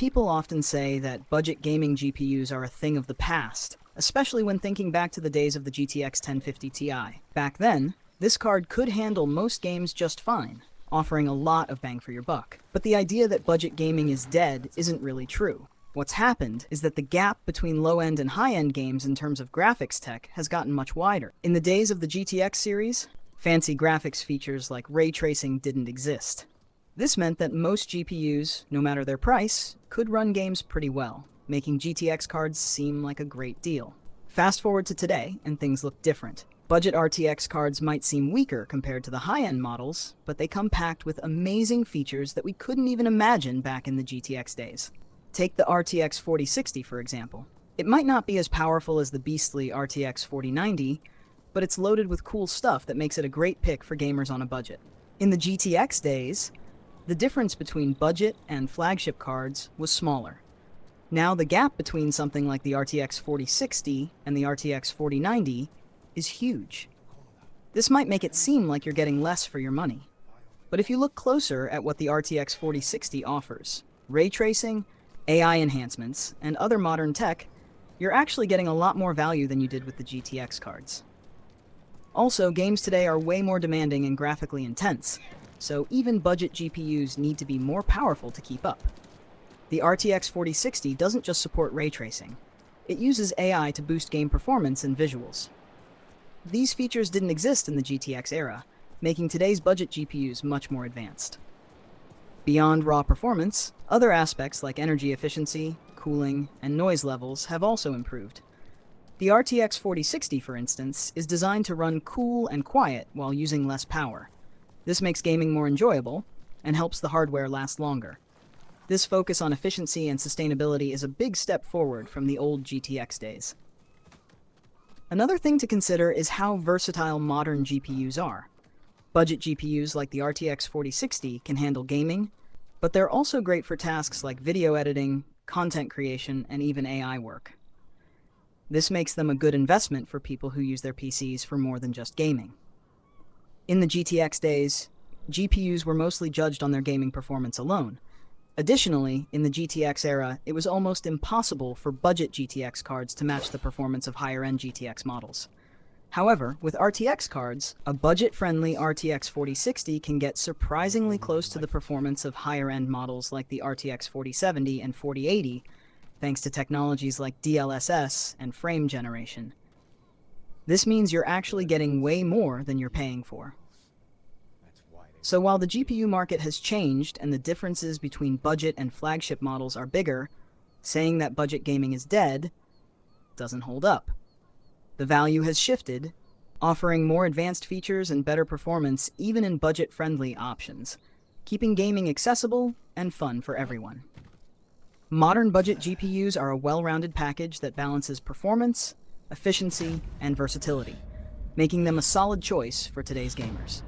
People often say that budget gaming GPUs are a thing of the past, especially when thinking back to the days of the GTX 1050 Ti. Back then, this card could handle most games just fine, offering a lot of bang for your buck. But the idea that budget gaming is dead isn't really true. What's happened is that the gap between low-end and high-end games in terms of graphics tech has gotten much wider. In the days of the GTX series, fancy graphics features like ray tracing didn't exist. This meant that most GPUs, no matter their price, could run games pretty well, making GTX cards seem like a great deal. Fast forward to today, and things look different. Budget RTX cards might seem weaker compared to the high-end models, but they come packed with amazing features that we couldn't even imagine back in the GTX days. Take the RTX 4060, for example. It might not be as powerful as the beastly RTX 4090, but it's loaded with cool stuff that makes it a great pick for gamers on a budget. In the GTX days, the difference between budget and flagship cards was smaller. Now the gap between something like the RTX 4060 and the RTX 4090 is huge. This might make it seem like you're getting less for your money. But if you look closer at what the RTX 4060 offers, ray tracing, AI enhancements, and other modern tech, you're actually getting a lot more value than you did with the GTX cards. Also, games today are way more demanding and graphically intense, so even budget GPUs need to be more powerful to keep up. The RTX 4060 doesn't just support ray tracing. It uses AI to boost game performance and visuals. These features didn't exist in the GTX era, making today's budget GPUs much more advanced. Beyond raw performance, other aspects like energy efficiency, cooling, and noise levels have also improved. The RTX 4060, for instance, is designed to run cool and quiet while using less power. This makes gaming more enjoyable and helps the hardware last longer. This focus on efficiency and sustainability is a big step forward from the old GTX days. Another thing to consider is how versatile modern GPUs are. Budget GPUs like the RTX 4060 can handle gaming, but they're also great for tasks like video editing, content creation, and even AI work. This makes them a good investment for people who use their PCs for more than just gaming. In the GTX days, GPUs were mostly judged on their gaming performance alone. Additionally, in the GTX era, it was almost impossible for budget GTX cards to match the performance of higher-end GTX models. However, with RTX cards, a budget-friendly RTX 4060 can get surprisingly close to the performance of higher-end models like the RTX 4070 and 4080, thanks to technologies like DLSS and frame generation. This means you're actually getting way more than you're paying for. So while the GPU market has changed and the differences between budget and flagship models are bigger, saying that budget gaming is dead doesn't hold up. The value has shifted, offering more advanced features and better performance even in budget-friendly options, keeping gaming accessible and fun for everyone. Modern budget GPUs are a well-rounded package that balances performance, efficiency, and versatility, making them a solid choice for today's gamers.